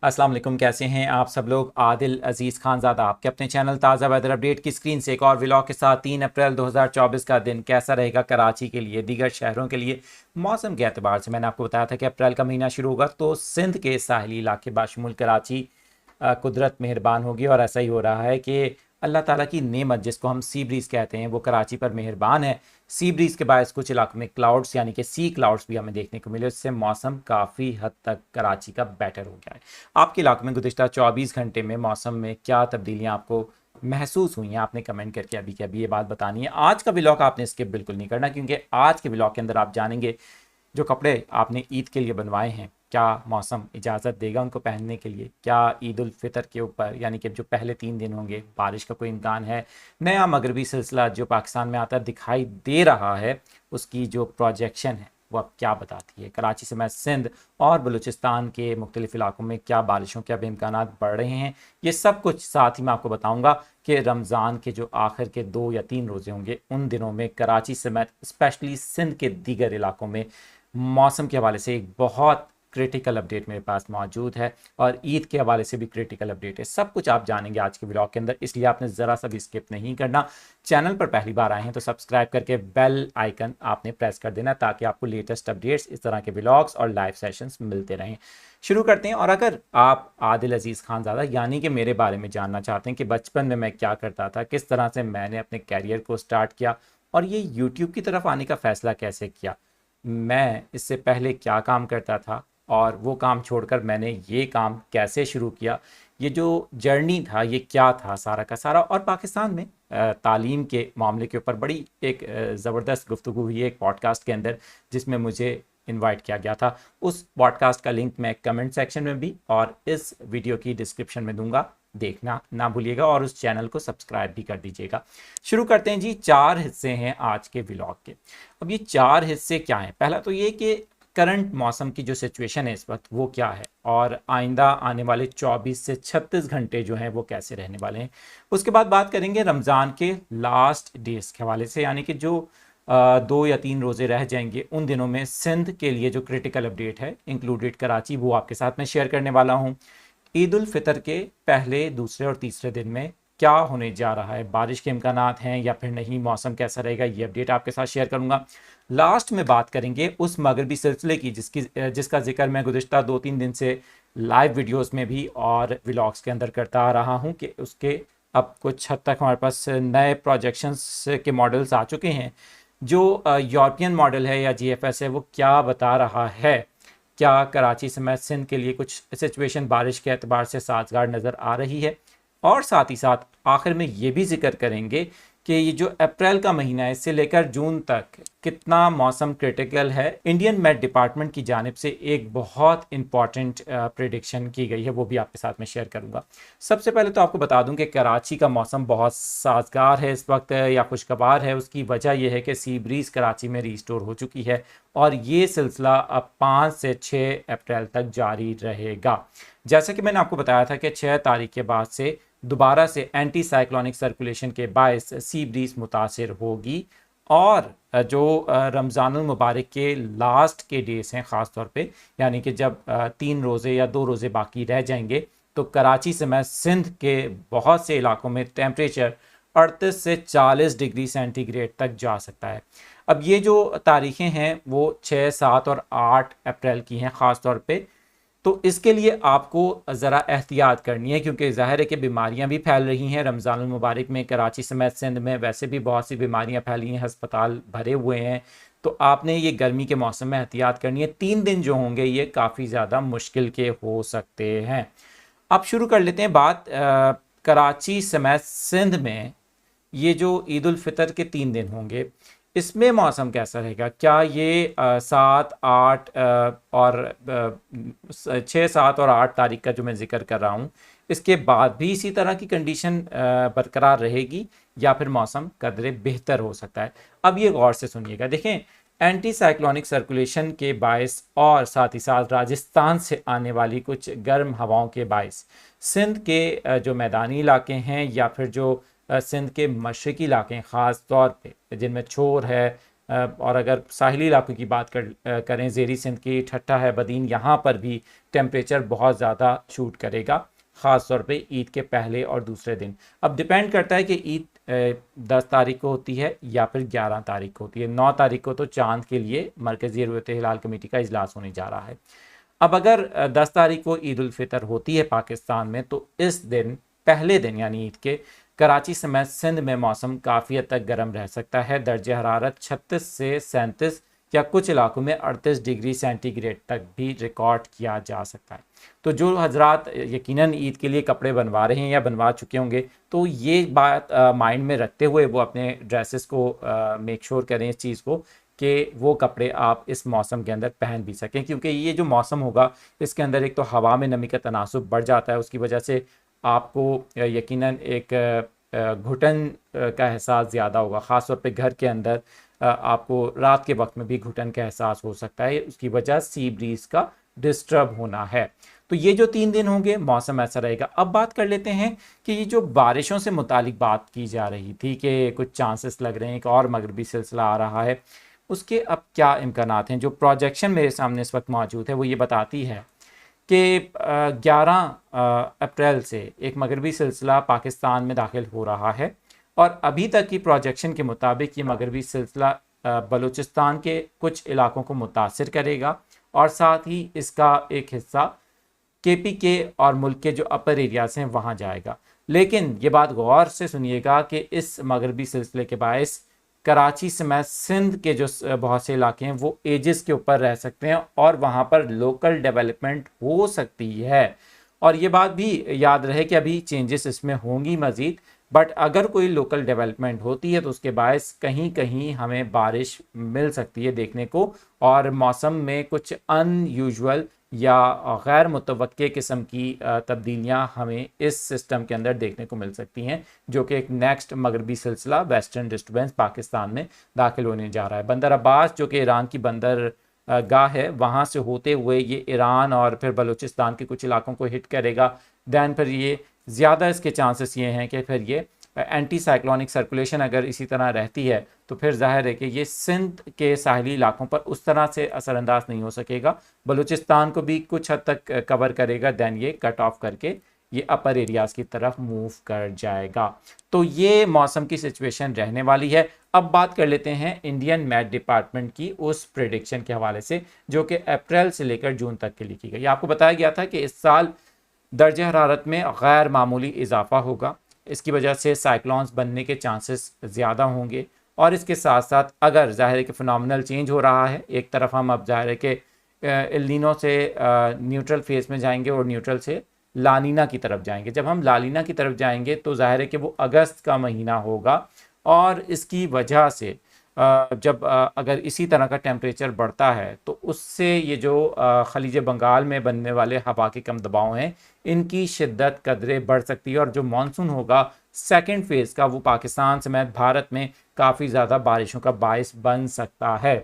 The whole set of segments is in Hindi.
अस्सलाम वालेकुम, कैसे हैं आप सब लोग। आदिल अजीज़ खानज़ादा आपके अपने चैनल ताज़ा वेदर अपडेट की स्क्रीन से एक और व्लॉग के साथ 3 अप्रैल 2024 का दिन कैसा रहेगा कराची के लिए, दीगर शहरों के लिए। मौसम के एतबार से मैंने आपको बताया था कि अप्रैल का महीना शुरू होगा तो सिंध के साहिली इलाके बाशमुल कराची कुदरत मेहरबान होगी और ऐसा ही हो रहा है कि अल्लाह ताला की नेमत जिसको हम सी ब्रीज़ कहते हैं वो कराची पर मेहरबान है। सी ब्रीज़ के बायस कुछ इलाकों में क्लाउड्स यानी कि सी क्लाउड्स भी हमें देखने को मिले, उससे मौसम काफ़ी हद तक कराची का बेटर हो गया है। आपके इलाके में गुज़िश्ता 24 घंटे में मौसम में क्या तब्दीलियाँ आपको महसूस हुई हैं, आपने कमेंट करके अभी के अभी ये बात बतानी है। आज का व्लॉग आपने स्किप बिल्कुल नहीं करना, क्योंकि आज के व्लॉग के अंदर आप जानेंगे जो कपड़े आपने ईद के लिए बनवाए हैं क्या मौसम इजाज़त देगा उनको पहनने के लिए, क्या ईद उल फितर के ऊपर यानी कि जो पहले 3 दिन होंगे बारिश का कोई इम्कान है। नया मगरबी सिलसिला जो पाकिस्तान में आता दिखाई दे रहा है उसकी जो प्रोजेक्शन है वो अब क्या बताती है। कराची समेत सिंध और बलूचिस्तान के मुख्तलिफ इलाकों में क्या बारिशों के अब इम्कान बढ़ रहे हैं, ये सब कुछ साथ ही मैं आपको बताऊंगा कि रमज़ान के जो आखिर के 2 या 3 रोज़े होंगे उन दिनों में कराची समेत स्पेशली सिंध के दीगर इलाकों में मौसम के हवाले से एक बहुत क्रिटिकल अपडेट मेरे पास मौजूद है और ईद के हवाले से भी क्रिटिकल अपडेट है। सब कुछ आप जानेंगे आज के ब्लॉग के अंदर, इसलिए आपने ज़रा सा भी स्किप नहीं करना। चैनल पर पहली बार आए हैं तो सब्सक्राइब करके बेल आइकन आपने प्रेस कर देना ताकि आपको लेटेस्ट अपडेट्स इस तरह के ब्लॉग्स और लाइव सेशंस मिलते रहें। शुरू करते हैं। और अगर आप आदिल अजीज़ खानज़ादा यानी कि मेरे बारे में जानना चाहते हैं कि बचपन में मैं क्या करता था, किस तरह से मैंने अपने कैरियर को स्टार्ट किया और ये यूट्यूब की तरफ आने का फ़ैसला कैसे किया, मैं इससे पहले क्या काम करता था और वो काम छोड़कर मैंने ये काम कैसे शुरू किया, ये जो जर्नी था ये क्या था सारा का सारा। और पाकिस्तान में तालीम के मामले के ऊपर बड़ी एक ज़बरदस्त गुफ्तगू हुई है एक पॉडकास्ट के अंदर जिसमें मुझे इनवाइट किया गया था। उस पॉडकास्ट का लिंक मैं कमेंट सेक्शन में भी और इस वीडियो की डिस्क्रिप्शन में दूंगा, देखना ना भूलिएगा और उस चैनल को सब्सक्राइब भी कर दीजिएगा। शुरू करते हैं जी। 4 हिस्से हैं आज के व्लॉग के। अब ये 4 हिस्से क्या हैं, पहला तो ये कि करंट मौसम की जो सिचुएशन है इस वक्त वो क्या है और आइंदा आने वाले 24 से 36 घंटे जो हैं वो कैसे रहने वाले हैं। उसके बाद बात करेंगे रमज़ान के लास्ट डेज के हवाले से, यानी कि जो 2 या 3 रोज़े रह जाएंगे उन दिनों में सिंध के लिए जो क्रिटिकल अपडेट है इंक्लूडेड कराची, वो आपके साथ मैं शेयर करने वाला हूँ। ईद उल फितर के पहले, दूसरे और तीसरे दिन में क्या होने जा रहा है, बारिश के इम्कानात हैं या फिर नहीं, मौसम कैसा रहेगा, ये अपडेट आपके साथ शेयर करूंगा। लास्ट में बात करेंगे उस मगरबी सिलसिले की जिसका जिक्र मैं गुज़िश्ता 2-3 दिन से लाइव वीडियोस में भी और व्लॉग्स के अंदर करता आ रहा हूं कि उसके अब कुछ हद तक हमारे पास नए प्रोजेक्शंस के मॉडल्स आ चुके हैं। जो यूरोपियन मॉडल है या जीएफएस है वो क्या बता रहा है, क्या कराची समेत सिंध के लिए कुछ सिचुएशन बारिश के एतबार से साजगार नज़र आ रही है। और साथ ही साथ आखिर में ये भी जिक्र करेंगे कि ये जो अप्रैल का महीना है इससे लेकर जून तक कितना मौसम क्रिटिकल है। इंडियन मेट डिपार्टमेंट की जानिब से एक बहुत इंपॉर्टेंट प्रिडिक्शन की गई है, वो भी आपके साथ में शेयर करूंगा। सबसे पहले तो आपको बता दूं कि कराची का मौसम बहुत साजगार है इस वक्त या खुशगवार है। उसकी वजह यह है कि सी ब्रीज कराची में रिस्टोर हो चुकी है और ये सिलसिला अब 5 से 6 अप्रैल तक जारी रहेगा। जैसा कि मैंने आपको बताया था कि 6 तारीख के बाद से दोबारा से एंटी साइक्लोनिक सर्कुलेशन के बायस सी ब्रीज मुतासिर होगी और जो रमज़ानुल मुबारक के लास्ट के डेज हैं ख़ास तौर पे, यानी कि जब 3 रोज़े या 2 रोज़े बाकी रह जाएंगे तो कराची समेत सिंध के बहुत से इलाकों में टेम्परेचर 38 से 40 डिग्री सेंटीग्रेड तक जा सकता है। अब ये जो तारीखें हैं वो 6, 7 और 8 अप्रैल की हैं ख़ास तौर पे। तो इसके लिए आपको ज़रा एहतियात करनी है क्योंकि ज़ाहिर है कि बीमारियां भी फैल रही हैं रमज़ान मुबारक में। कराची समेत सिंध में वैसे भी बहुत सी बीमारियां फैली हैं, अस्पताल भरे हुए हैं, तो आपने ये गर्मी के मौसम में एहतियात करनी है। 3 दिन जो होंगे ये काफ़ी ज़्यादा मुश्किल के हो सकते हैं। अब शुरू कर लेते हैं बात कराची समेत सिंध में ये जो ईद उल फितर के 3 दिन होंगे इसमें मौसम कैसा रहेगा। क्या ये 7, 8 और 6, 7 और 8 तारीख का जो मैं जिक्र कर रहा हूँ इसके बाद भी इसी तरह की कंडीशन बरकरार रहेगी या फिर मौसम कदरे बेहतर हो सकता है। अब ये गौर से सुनिएगा। देखें, एंटी साइक्लोनिक सर्कुलेशन के बायस और साथ ही साथ राजस्थान से आने वाली कुछ गर्म हवाओं के बायस सिंध के जो मैदानी इलाके हैं या फिर जो सिंध के मशरकी इलाके ख़ास तौर पे जिनमें छोर है, और अगर साहिली इलाकों की बात करें, ज़ेरी सिंध की ठट्टा है, बदीन, यहाँ पर भी टेम्परेचर बहुत ज़्यादा शूट करेगा, ख़ास तौर पे ईद के पहले और दूसरे दिन। अब डिपेंड करता है कि ईद 10 तारीख को होती है या फिर 11 तारीख को होती है। 9 तारीख को तो चांद के लिए मरकज़ी रूयत हिलाल कमेटी का इजलास होने जा रहा है। अब अगर 10 तारीख को ईद उल फितर होती है पाकिस्तान में, तो इस दिन, पहले दिन यानी ईद के, कराची समेत सिंध में मौसम काफ़ी हद तक गर्म रह सकता है। दर्जे हरारत 36 से 37 या कुछ इलाकों में 38 डिग्री सेंटीग्रेड तक भी रिकॉर्ड किया जा सकता है। तो जो हजरात यकीनन ईद के लिए कपड़े बनवा रहे हैं या बनवा चुके होंगे, तो ये बात माइंड में रखते हुए वो अपने ड्रेसेस को मेक श्योर करें इस चीज़ को कि वो कपड़े आप इस मौसम के अंदर पहन भी सकें, क्योंकि ये जो मौसम होगा इसके अंदर एक तो हवा में नमी का तनासुब बढ़ जाता है, उसकी वजह से आपको यकीनन एक घुटन का एहसास ज़्यादा होगा, ख़ास तौर पे घर के अंदर आपको रात के वक्त में भी घुटन का एहसास हो सकता है। उसकी वजह सी ब्रीज़ का डिस्टर्ब होना है। तो ये जो 3 दिन होंगे मौसम ऐसा रहेगा। अब बात कर लेते हैं कि ये जो बारिशों से मुतालिक बात की जा रही थी कि कुछ चांसेस लग रहे हैं कि और मगरबी सिलसिला आ रहा है, उसके अब क्या इम्कानात हैं। जो प्रोजेक्शन मेरे सामने इस वक्त मौजूद है वो ये बताती है कि 11 अप्रैल से एक मगरबी सिलसिला पाकिस्तान में दाखिल हो रहा है, और अभी तक की प्रोजेक्शन के मुताबिक ये मगरबी सिलसिला बलूचिस्तान के कुछ इलाकों को मुतासिर करेगा, और साथ ही इसका एक हिस्सा KPK और मुल्क के जो अपर एरियाज हैं वहाँ जाएगा। लेकिन ये बात गौर से सुनिएगा कि इस मगरबी सिलसिले के बायस कराची समेत सिंध के जो बहुत से इलाके हैं वो एजेस के ऊपर रह सकते हैं और वहाँ पर लोकल डेवलपमेंट हो सकती है। और ये बात भी याद रहे कि अभी चेंजेस इसमें होंगी मज़ीद, बट अगर कोई लोकल डेवलपमेंट होती है तो उसके बायस कहीं कहीं हमें बारिश मिल सकती है देखने को, और मौसम में कुछ अनयूजुअल या गैर मुतवक्के किस्म की तब्दीलियां हमें इस सिस्टम के अंदर देखने को मिल सकती हैं, जो कि एक नेक्स्ट मगरबी सिलसिला वेस्टर्न डिस्टर्बेंस पाकिस्तान में दाखिल होने जा रहा है। बंदर अब्बास जो कि ईरान की बंदर गाह है, वहाँ से होते हुए ये ईरान और फिर बलूचिस्तान के कुछ इलाकों को हिट करेगा। दैन फिर ये ज़्यादा इसके चांसेस ये हैं कि फिर ये एंटी साइक्लोनिक सर्कुलेशन अगर इसी तरह रहती है तो फिर जाहिर है कि ये सिंध के साहली इलाकों पर उस तरह से असरअंदाज नहीं हो सकेगा, बलूचिस्तान को भी कुछ हद तक कवर करेगा, दैन ये कट ऑफ करके ये अपर एरियाज़ की तरफ मूव कर जाएगा। तो ये मौसम की सिचुएशन रहने वाली है। अब बात कर लेते हैं इंडियन मेट डिपार्टमेंट की उस प्रेडिक्शन के हवाले से जो कि अप्रैल से लेकर जून तक के लिए की गई। आपको बताया गया था कि इस साल दर्जे हरारत में गैर मामूली इजाफा होगा, इसकी वजह से साइक्लोन्स बनने के चांसेस ज़्यादा होंगे, और इसके साथ साथ अगर ज़ाहिर है कि फिनोमिनल चेंज हो रहा है, एक तरफ हम अब ज़ाहिर है कि एल नीनो से न्यूट्रल फेज में जाएंगे और न्यूट्रल से लानीना की तरफ जाएंगे। जब हम लानीना की तरफ जाएंगे तो जाहिर है कि वो अगस्त का महीना होगा, और इसकी वजह से जब अगर इसी तरह का टेम्परेचर बढ़ता है तो उससे ये जो खलीज बंगाल में बनने वाले हवा के कम दबाव हैं इनकी शिद्दत कदरे बढ़ सकती है, और जो मानसून होगा सेकंड फेज़ का वो पाकिस्तान समेत भारत में काफ़ी ज़्यादा बारिशों का बायस बन सकता है।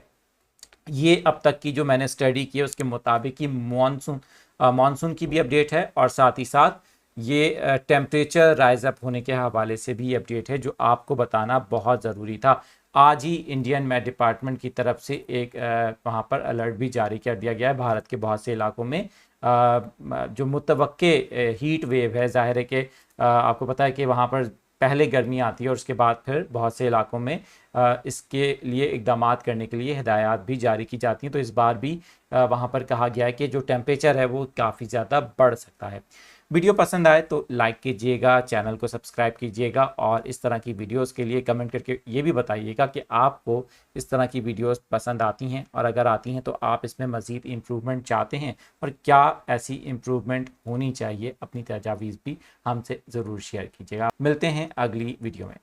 ये अब तक की जो मैंने स्टडी की है उसके मुताबिक ही मानसून की भी अपडेट है, और साथ ही साथ ये टेम्परेचर राइज अप होने के हवाले से भी अपडेट है जो आपको बताना बहुत ज़रूरी था। आज ही इंडियन मेट डिपार्टमेंट की तरफ से एक वहाँ पर अलर्ट भी जारी कर दिया गया है। भारत के बहुत से इलाकों में जो मुतवक्के हीट वेव है, ज़ाहिर है कि आपको पता है कि वहाँ पर पहले गर्मी आती है और उसके बाद फिर बहुत से इलाकों में इसके लिए इकदाम करने के लिए हिदायत भी जारी की जाती हैं। तो इस बार भी वहाँ पर कहा गया है कि जो टेम्परेचर है वो काफ़ी ज़्यादा बढ़ सकता है। वीडियो पसंद आए तो लाइक कीजिएगा, चैनल को सब्सक्राइब कीजिएगा, और इस तरह की वीडियोस के लिए कमेंट करके ये भी बताइएगा कि आपको इस तरह की वीडियोस पसंद आती हैं, और अगर आती हैं तो आप इसमें मज़ीद इम्प्रूवमेंट चाहते हैं और क्या ऐसी इम्प्रूवमेंट होनी चाहिए। अपनी तजावीज़ भी हमसे ज़रूर शेयर कीजिएगा। मिलते हैं अगली वीडियो में।